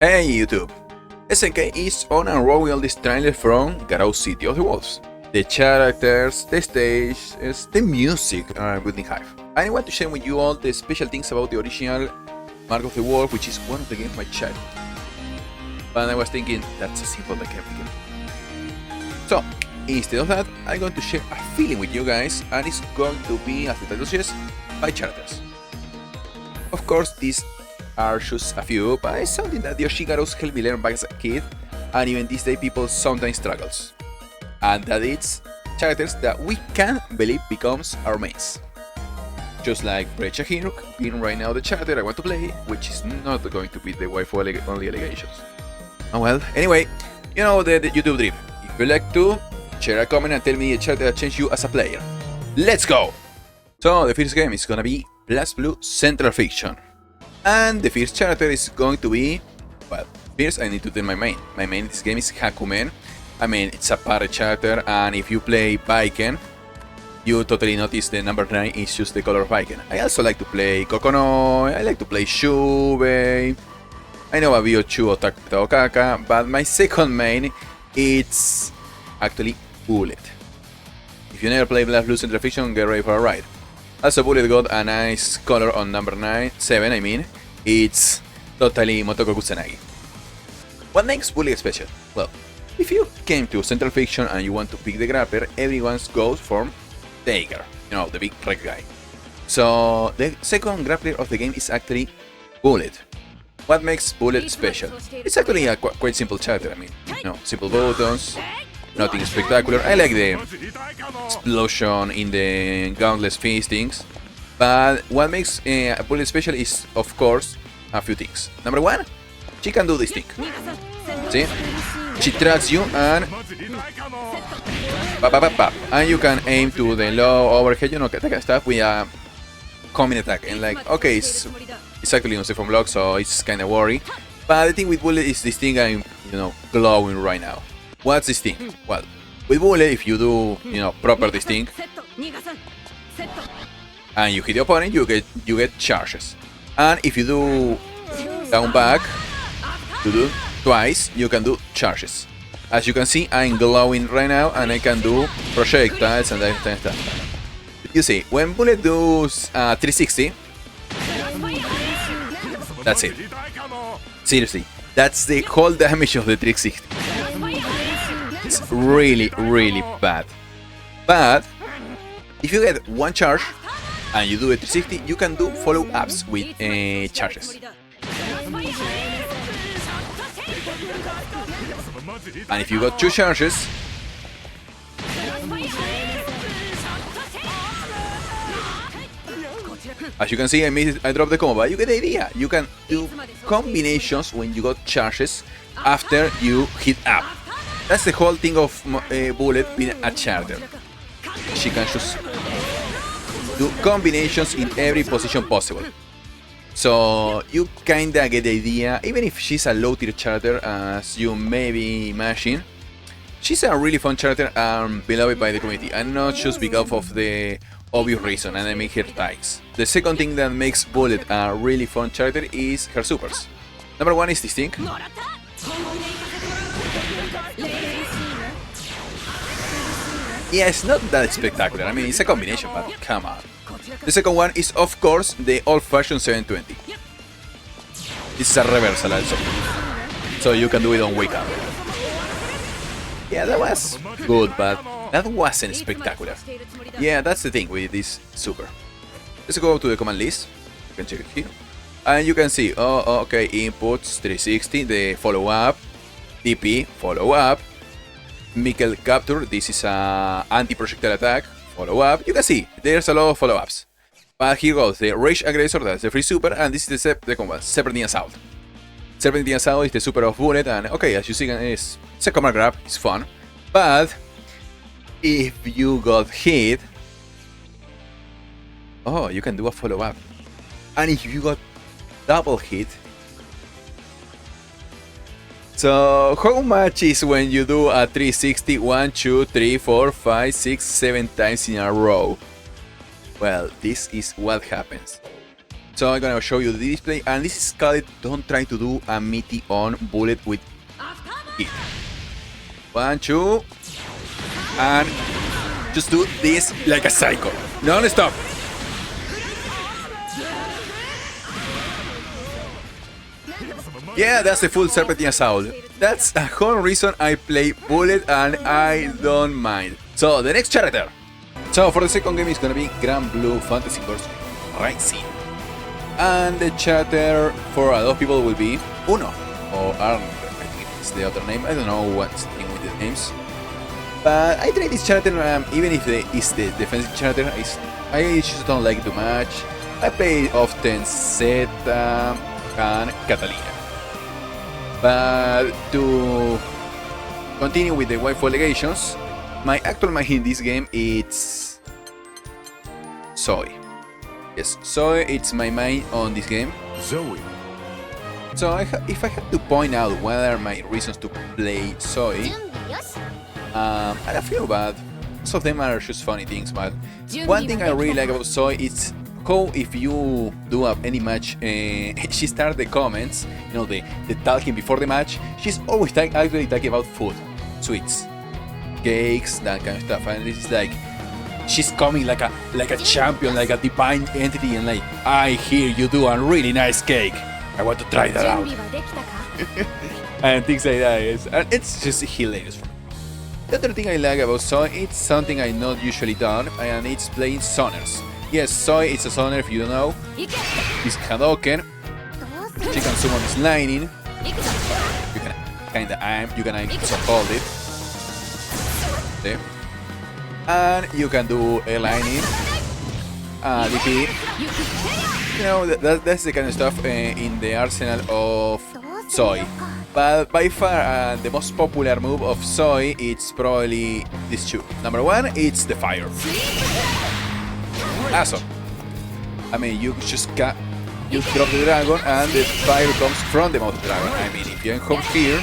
Hey YouTube! SNK is on a roll this trailer from Garou City of the Wolves. The characters, the stage, the music are building hype. I want to share with you all the special things about the original Mark of the Wolf, which is one of the games of my childhood. But I was thinking, that's a simple mechanic. So, instead of that, I'm going to share a feeling with you guys, and it's going to be, as the title suggests, by characters. Of course, these are just a few, but it's something that the Yoshigaros helped me learn back as a kid, and even this day people sometimes struggles. And that it's characters that we can believe becomes our mains. Just like Brecha here, being right now the character I want to play, which is not going to be the waifu only allegations. Oh well, anyway, you know the YouTube dream. If you like to, share a comment and tell me a character that changed you as a player. Let's go! So the first game is gonna be BlazBlue Central Fiction. And the first character is going to be, well, first I need to tell my main. My main in this game is Hakumen. I mean, it's a party character, and if you play Baiken, you totally notice the number 9 is just the color of Baiken. I also like to play Kokonoi, I like to play Shubei, I know a Biochu or Taokaka, but my second main, it's actually Bullet. If you never play BlazBlue Central Fiction, get ready for a ride. Also, Bullet got a nice color on number 7, I mean. It's totally Motoko Kusanagi. What makes Bullet special? Well, if you came to Central Fiction and you want to pick the grappler, everyone goes for Tiger, you know, the big red guy. So, the second grappler of the game is actually Bullet. What makes Bullet special? It's actually a quite simple character, I mean, you know, simple buttons, nothing spectacular. I like the explosion in the Gauntless Feastings, but what makes a Bullet special is, of course, a few things. Number one, she can do this thing. See? She tracks you and and you can aim to the low overhead, you know, that kind of stuff with a coming attack. And like, okay, it's actually on from block, so it's kind of worry. But the thing with Bullet is this thing I'm, you know, glowing right now. What's this thing? Well, with Bullet, if you do, you know, proper this thing, and you hit the opponent, you get charges. And if you do down back, to do twice, you can do charges. As you can see, I'm glowing right now, and I can do projectiles and that kind of stuff. You see, when Bullet does 360, that's it. Seriously, that's the whole damage of the 360. It's really, really bad. But if you get one charge and you do a 360, you can do follow-ups with charges. And if you got two charges, as you can see, I dropped the combo, but you get the idea. You can do combinations when you got charges after you hit up. That's the whole thing of Bullet being a character. She can just do combinations in every position possible. So you kinda get the idea, even if she's a low tier character, as you maybe imagine, she's a really fun character and beloved by the community, and not just because of the obvious reason, and I mean her tags. The second thing that makes Bullet a really fun character is her supers. Number one is this thing. Yeah, it's not that spectacular, I mean, it's a combination, but come on. The second one is, of course, the old-fashioned 720. This is a reversal also, so you can do it on wake up. Yeah, that was good, but that wasn't spectacular. Yeah, that's the thing with this super. Let's go to the command list. You can check it here. And you can see, okay, inputs 360, the follow-up, TP, follow-up, Mikkel capture, this is a anti-projectile attack, follow-up. You can see, there's a lot of follow-ups. But here goes the Rage Aggressor, that's the free super, and this is the second one, Serpentine Assault. Serpentine Assault is the super of Bullet, and okay, as you see, it's a command grab, it's fun. But if you got hit, oh, you can do a follow-up. And if you got double hit, so how much is when you do a 360 1, 2, 3, 4, 5, 6, 7 times in a row? Well, this is what happens. So I'm gonna show you the display, and this is called don't try to do a meaty on bullet with it. 1, 2, and just do this like a psycho, non-stop. Yeah, that's the full Serpentine Assault. That's the whole reason I play bullet, and I don't mind. So the next character. So for the second game is gonna be Grand Blue Fantasy Force Rising. And the character for a lot of people will be Uno, or Arn, I think it's the other name. I don't know what's the thing with the names. But I try this character, even if it's the defensive character, I just don't like it too much. I play often Zeta and Catalina. But to continue with the waifu allegations, my actual main in this game is Zoe. Yes, Zoe it's my main on this game. Zoe. So if I had to point out what are my reasons to play Zoe, I feel bad. Most of them are just funny things, but one thing I really like about Zoe is how if you do up any match, she starts the comments, you know, the talking before the match. She's always actually talking about food, sweets, cakes, that kind of stuff, and it's like she's coming like a champion, like a divine entity, and like, I hear you do a really nice cake. I want to try that out. And things like that, and it's just hilarious. The other thing I like about Zoe, it's something I not usually done, and it's playing zoners. Yes, Zoe is a zoner if you don't know. It's Hadoken. She can summon this lightning. You can kinda aim, you can aim so hold it. See? And you can do a lightning, DP. You know, that's the kind of stuff in the arsenal of Zoe. But by far, the most popular move of Zoe, it's probably these two. Number one, it's the fire. Awesome. I mean, you just drop the dragon, and the fire comes from the mouth of the dragon. I mean, if you come here,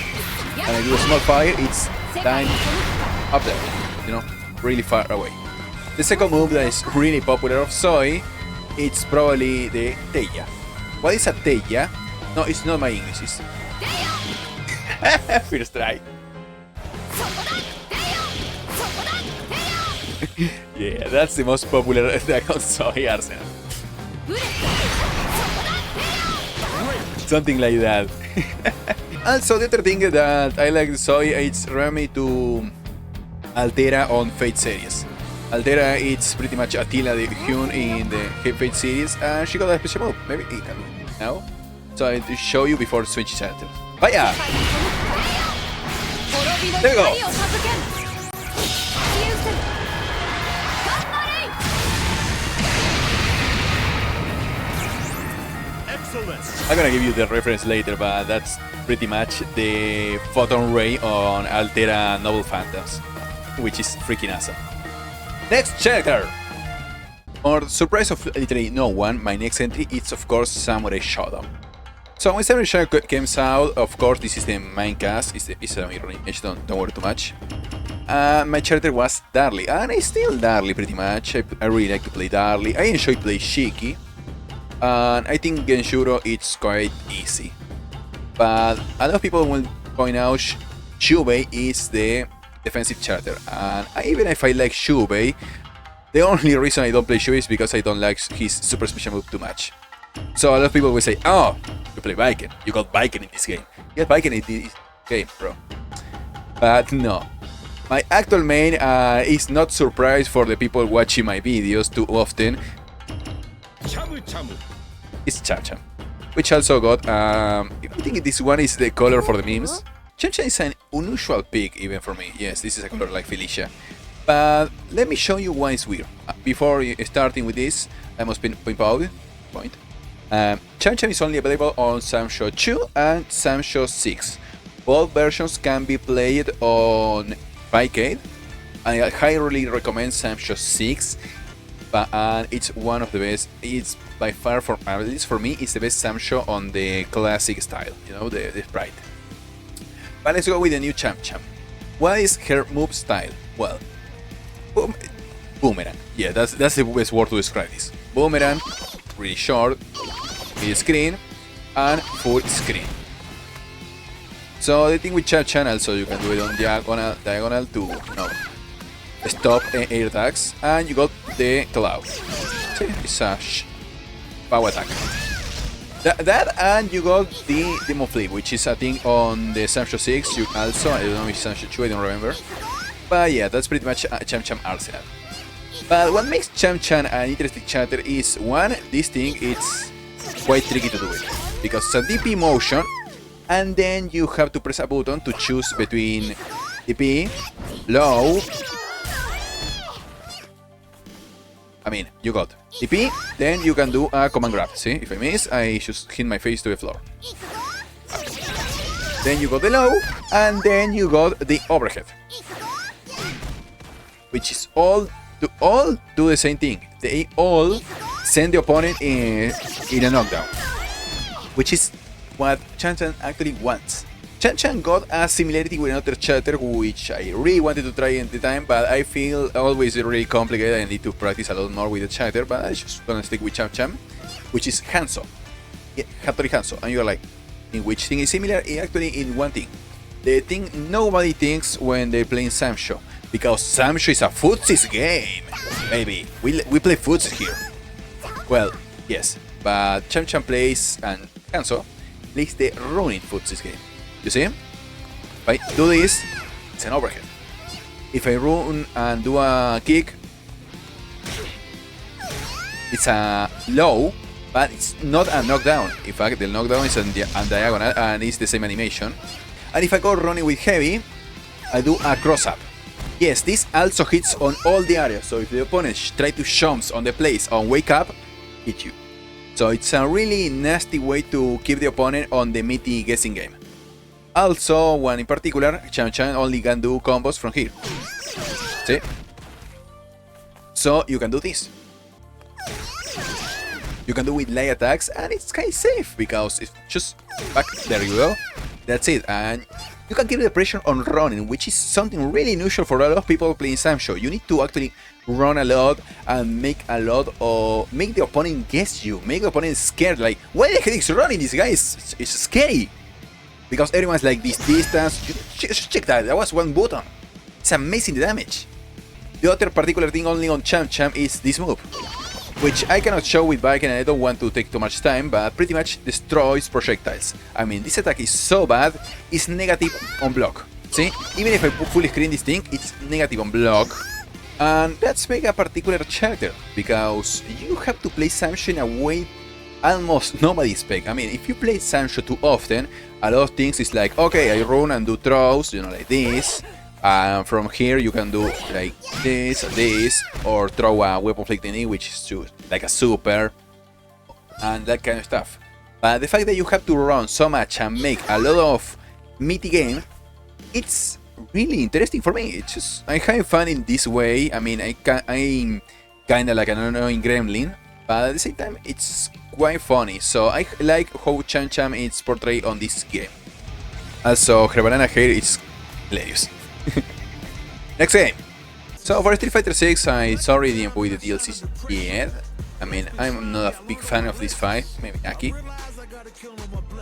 and I do a small fire, it's dying up there. You know, really far away. The second move that is really popular of Zoe, it's probably the Teia. What is a Teia? No, it's not my English. It's first try. Yeah, that's the most popular Dragon Zoe arsenal. Something like that. Also, the other thing that I like Zoe, it's remember to Altera on Fate series. Altera, it's pretty much Attila the Hun in the Fate series, and she got a special move. Maybe it can do it now. So I'll show you before switch characters. Fire! There we go! I'm gonna give you the reference later, but that's pretty much the photon ray on Altera Noble Phantoms, which is freaking awesome. Next character! For the surprise of literally no one, my next entry is of course Samurai Shodown. So when Samurai Shodown comes out, of course this is the main cast, it's a mirror image, don't worry too much. My character was Darly, and I still Darly pretty much. I really like to play Darly. I enjoy play Shiki, and I think Genshuro it's quite easy. But a lot of people will point out Shubei is the defensive character, and even if I like Shubei, the only reason I don't play Shubei is because I don't like his super special move too much. So a lot of people will say, oh, you play Viking, you got Viking in this game. You got Viking in this game, bro. But no. My actual main is not surprised for the people watching my videos too often. It's Cham Cham, which also got, I think this one is the color for the memes. Cham Cham is an unusual pick even for me. Yes, this is a color like Felicia. But let me show you why it's weird. Before starting with this, I must point out. Cham Cham is only available on Samsho 2 and Samsho 6. Both versions can be played on Arcade. I highly recommend Samsho 6, but it's one of the best. It's by far, at least for me, it's the best Samsho on the classic style, you know, the sprite. But let's go with the new Cham Cham. What is her move style? Well, boomerang. Yeah, that's the best word to describe this. Boomerang, really short, mid screen, and full screen. So the thing with Chan also, you can do it on diagonal to stop air attacks, and you got the cloud. See, it's a power attack. That and you got the demo flip, which is a thing on the Samsho 6. You also, I don't know if it's Samsho 2, I don't remember. But yeah, that's pretty much Cham arsenal. But what makes Cham an interesting character is, one, this thing it's quite tricky to do it, because it's a DP motion, and then you have to press a button to choose between DP, low. You got DP, then you can do a command grab. See, if I miss, I just hit my face to the floor. Then you got the low, and then you got the overhead, which is all do the same thing. They all send the opponent in a knockdown, which is what Chan actually wants. Chan got a similarity with another character which I really wanted to try at the time, but I feel always really complicated. I need to practice a lot more with the character, but I'm just gonna stick with Cham, which is Hanzo. Yeah, Hattori Hanzo. And you're like, in which thing is similar? Actually, in one thing. The thing nobody thinks when they're playing Samsho, because Samsho is a footsies game, baby. We play footsies here. Well, yes, but Cham plays, and Hanzo plays the running footsies game. You see? If I do this, it's an overhead. If I run and do a kick, it's a low, but it's not a knockdown. In fact, the knockdown is on diagonal and it's the same animation. And if I go running with heavy, I do a cross up. Yes, this also hits on all the areas, so if the opponent try to jump on the place on wake up, hit you. So it's a really nasty way to keep the opponent on the meaty guessing game. Also, one in particular, Cham only can do combos from here. See? So you can do this. You can do with light attacks, and it's kind of safe because it's just back. There you go. That's it. And you can keep the pressure on running, which is something really unusual for a lot of people playing Samsho. You need to actually run a lot and make a lot, or make the opponent guess you, make the opponent scared. Like, why the heck is running? This guy is scary. Because everyone's like this distance. Just check that was one button. It's amazing the damage. The other particular thing only on Cham is this move, which I cannot show with bike and I don't want to take too much time, but pretty much destroys projectiles. This attack is so bad, it's negative on block. See? Even if I fully screen this thing, it's negative on block. And that's make a particular character, because you have to play Samsho in a way almost nobody expects. If you play Samsho too often, a lot of things is like, okay, I run and do throws, like this. From here you can do like this, or throw a weapon flick technique, which is like a super, and that kind of stuff. But the fact that you have to run so much and make a lot of meaty game, it's really interesting for me. It's just, I'm having fun in this way. I'm kinda like an annoying gremlin, but at the same time it's quite funny. So I like how Cham is portrayed on this game. Also, her banana hair is hilarious. Next game. So for Street Fighter 6, I sorry didn't buy the DLCs yet. I'm not a big fan of this fight. Maybe Aki.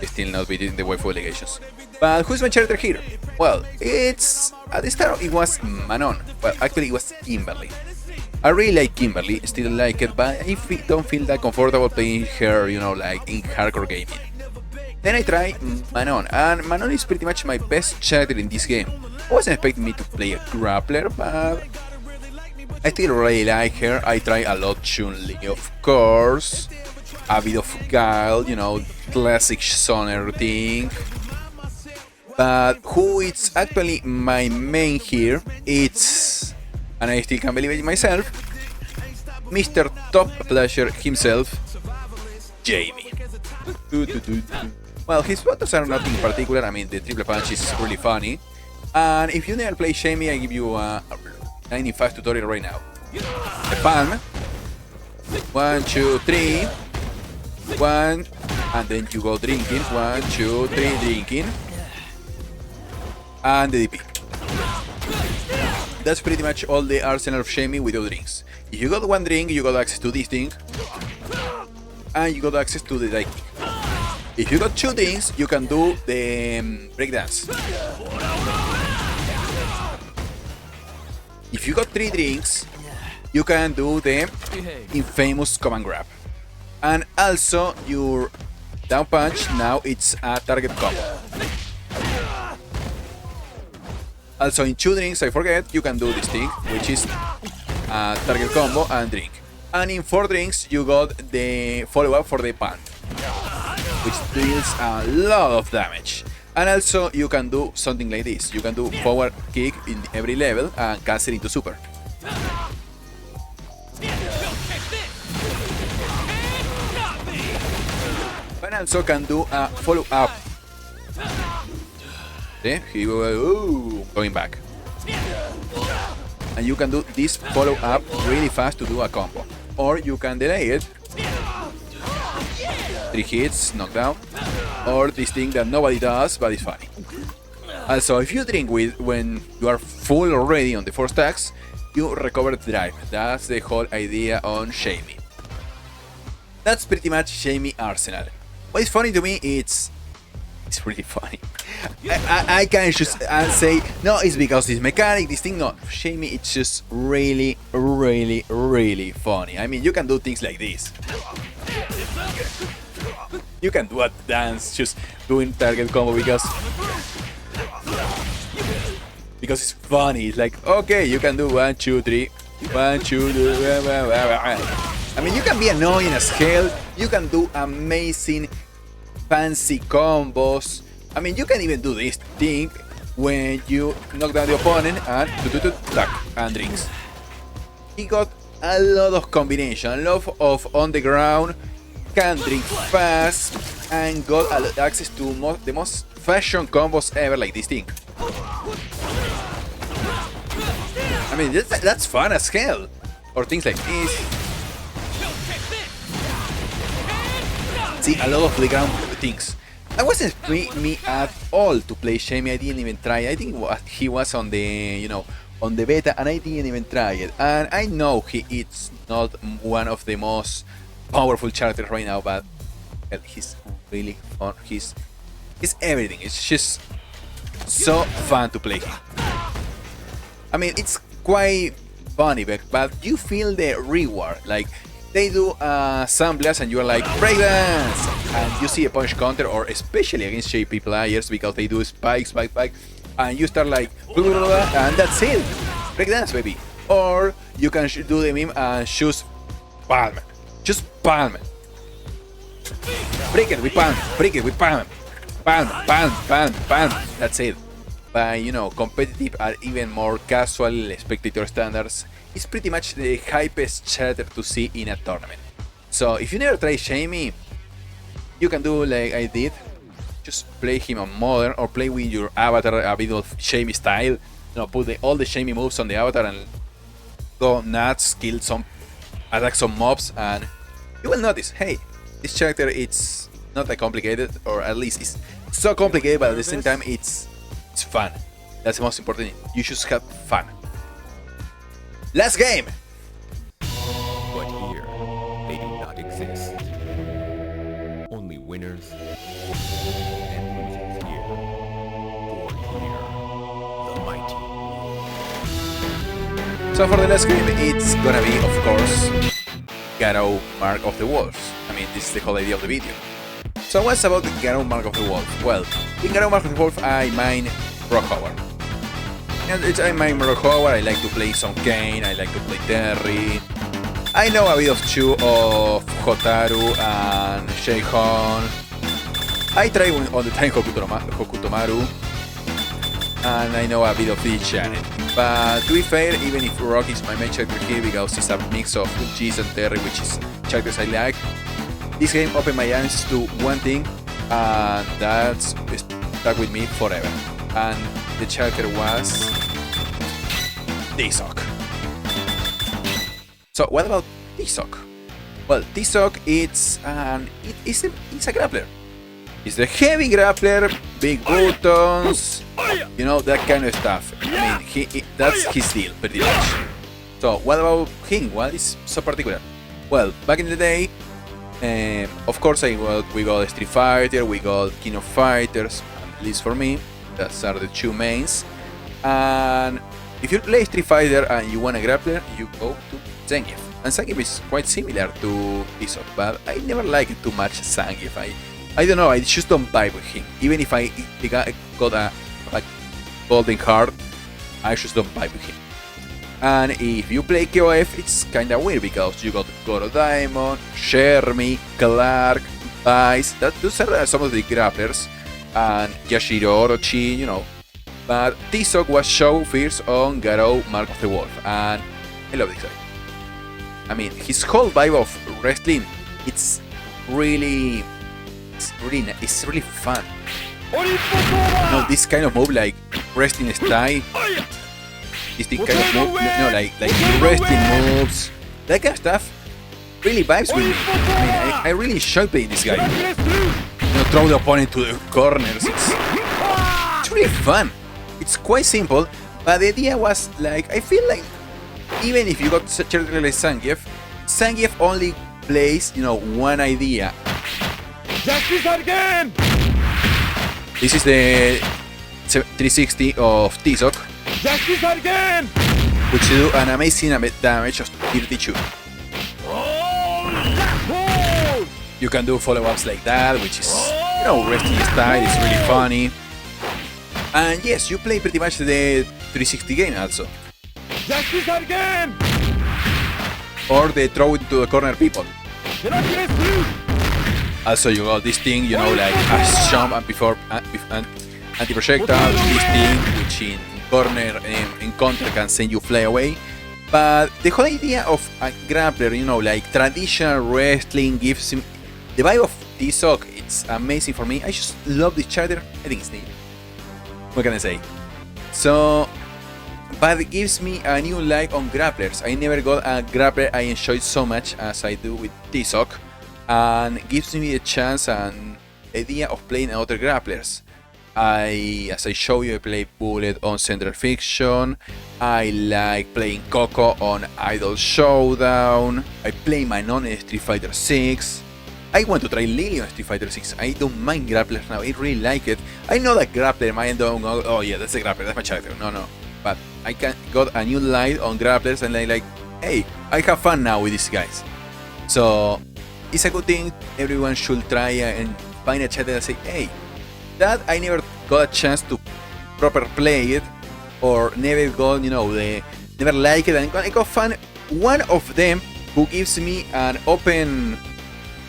Still not beating the waifu allegations. But who's my character here? Well, it's at the start it was Manon. Well, actually it was Kimberly. I really like Kimberly, still like it, but I don't feel that comfortable playing her, like in hardcore gaming. Then I try Manon, and Manon is pretty much my best character in this game. I wasn't expecting me to play a grappler, but I still really like her. I try a lot Chun-Li, of course, a bit of Guile, classic Soner thing. But who is actually my main here, it's, and I still can't believe it myself, Mr. Top Flasher himself, Jamie. Well, his buttons are nothing particular. The triple punch is really funny. And if you never play Jamie, I give you a 95 tutorial right now. The palm. 1, 2, 3. 1. And then you go drinking. 1, 2, 3, drinking. And the DP. That's pretty much all the arsenal of Jamie without drinks. If you got one drink, you got access to this thing. and you got access to the dive kick. If you got 2 drinks, you can do the breakdance. If you got 3 drinks, you can do the infamous command grab. And also your down punch, now it's a target combo. Also in 2 drinks, I forget, you can do this thing, which is a target combo and drink. And in 4 drinks, you got the follow-up for the punt, which deals a lot of damage. And also you can do something like this. You can do forward kick in every level and cancel into super. And also can do a follow-up. See? He will going back. And you can do this follow-up really fast to do a combo. Or you can delay it. 3 hits, knockdown. Or this thing that nobody does, but it's funny. Also, if you drink when you are full already on the 4 stacks, you recover the drive. That's the whole idea on Shamey. That's pretty much Shamey Arsenal. What is funny to me, it's really funny. I can just say, no, it's because this mechanic, this thing, no. Shamey, it's just really, really, really funny. I mean, you can do things like this. You can do a dance just doing target combo because it's funny. It's like, okay, you can do 1, 2, 3, 1, 2, 3. I mean, you can be annoying as hell. You can do amazing, fancy combos. I mean, you can even do this thing when you knock down the opponent and tack and drinks. He got a lot of combination, a lot of on the ground, can drink fast, and got access to the most fashion combos ever, like this thing. I mean, that's fun as hell. Or things like this. See, a lot of the ground things. I wasn't me at all to play Shamey. I didn't even try. I think he was on the, on the beta, and I didn't even try it. And I know it's not one of the most powerful characters right now, but he's really fun. He's everything. It's just so fun to play him. I mean, it's quite funny, but you feel the reward. Like, they do some blast and you are like, breakdance! And you see a punch counter, or especially against JP players, because they do spike, and you start like, blah, blah, blah, and that's it! Breakdance, baby! Or you can do the meme and choose palm. Just palm. Break it with palm, break it with palm. Palm. That's it. By, competitive and even more casual spectator standards, it's pretty much the hypest character to see in a tournament. So if you never try Shamey, you can do like I did, just play him on modern, or play with your avatar a bit of Shamey style. Put all the Shamey moves on the avatar and go nuts, kill some, attack some mobs, and you will notice, hey, this character, it's not that complicated, or at least it's so complicated, but at the same time it's fun. That's the most important thing. You should have fun. Last game! But here, they do not exist. Only winners and losers here. For here, the mighty. So for the last game, it's gonna be, of course, Garou Mark of the Wolves. I mean, this is the whole idea of the video. So what's about the Garou Mark of the Wolf? Well, in Garou Mark of the Wolf, I mine Rock Howard. And I mine Rock Howard, I like to play some Kane, I like to play Terry. I know a bit of Chu of Hotaru and Sheihon. I try all the time Hokutomaru. And I know a bit of each channel. But to be fair, even if Rock is my main character here, because it's a mix of Cheese and Terry, which is characters I like, this game opened my eyes to one thing, and that's stuck with me forever. And the character was T-Sock. So what about T-Sock? Well, T-Sock it's a grappler. It's the heavy grappler, big buttons, that kind of stuff. I mean, that's his deal, pretty much. So what about him? What is so particular? Well, back in the day, Of course, we got Street Fighter, we got King of Fighters, at least for me. Those are the two mains. And if you play Street Fighter and you want a grappler, you go to Zangief. And Zangief is quite similar to Isok, but I never liked too much Zangief. I don't know, I just don't vibe with him. Even if I got a golden card, I just don't vibe with him. And if you play KOF, it's kinda weird because you got Goro Diamond, Shermie, Clark, Vice. Those are some of the grapplers, and Yashiro, Orochi, you know. But T-Sock was show first on Garou, Mark of the Wolf, and I love this guy. I mean, his whole vibe of wrestling, it's really fun. You know, this kind of move, like wrestling style. This kind of move, like wrestling moves, that kind of stuff really vibes with me. I mean, I really enjoy playing this guy. You know, throw the opponent to the corners. It's really fun. It's quite simple, but the idea was like, I feel like even if you got such a like Zangief only plays, you know, one idea. This is the 360 of T-Sock, which do an amazing damage of 32. You can do follow-ups like that, which is, you know, wrestling style, it's really funny. And yes, you play pretty much the 360 game also. Or the throw it to the corner people. Also, you got this thing, you know, like a jump and before anti-projectile, this thing which in corner in counter can send you fly away. But the whole idea of a grappler, you know, like traditional wrestling gives him the vibe of T-Sock. It's amazing for me. I just love this character. I think it's neat. What can I say? So, but it gives me a new light on grapplers. I never got a grappler I enjoyed so much as I do with T-Sock, and gives me a chance and idea of playing other grapplers. As I show you, I play Bullet on Central Fiction. I like playing Coco on Idol Showdown. I play Manon in Street Fighter 6. I want to try Lily on Street Fighter 6. I don't mind grapplers now, I really like it. I know that grappler might don't go, oh yeah, that's a grappler, that's my character. No. But I got a new light on grapplers and I like, hey, I have fun now with these guys. So it's a good thing. Everyone should try and find a character and say, hey, that I never got a chance to proper play it, or never got, you know, never like it, and I got find one of them who gives me an open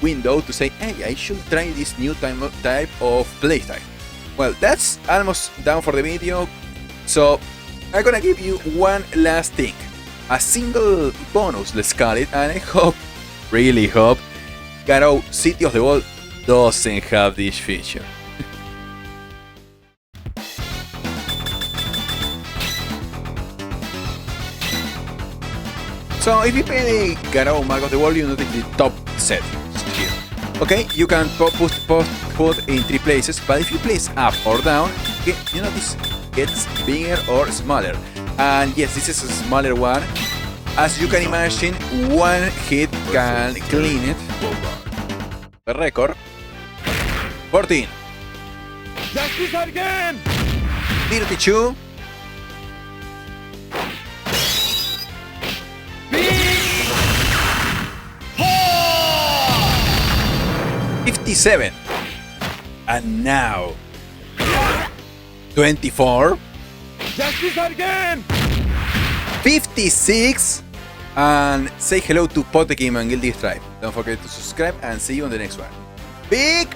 window to say, hey, I should try this new type of playstyle. Well, that's almost done for the video, so I'm gonna give you one last thing, a single bonus, let's call it, and I hope, really hope, Garou City of the World doesn't have this feature. So if you play Garou Mark of the World, you notice the top set here. Okay, you can put in 3 places, but if you place up or down, you notice gets bigger or smaller. And yes, this is a smaller one. As you can imagine, one hit can clean it. The record 14, 32, 57, and now 24, 56, and say hello to Potekim and Guilty Stripe. Don't forget to subscribe and see you on the next one. Big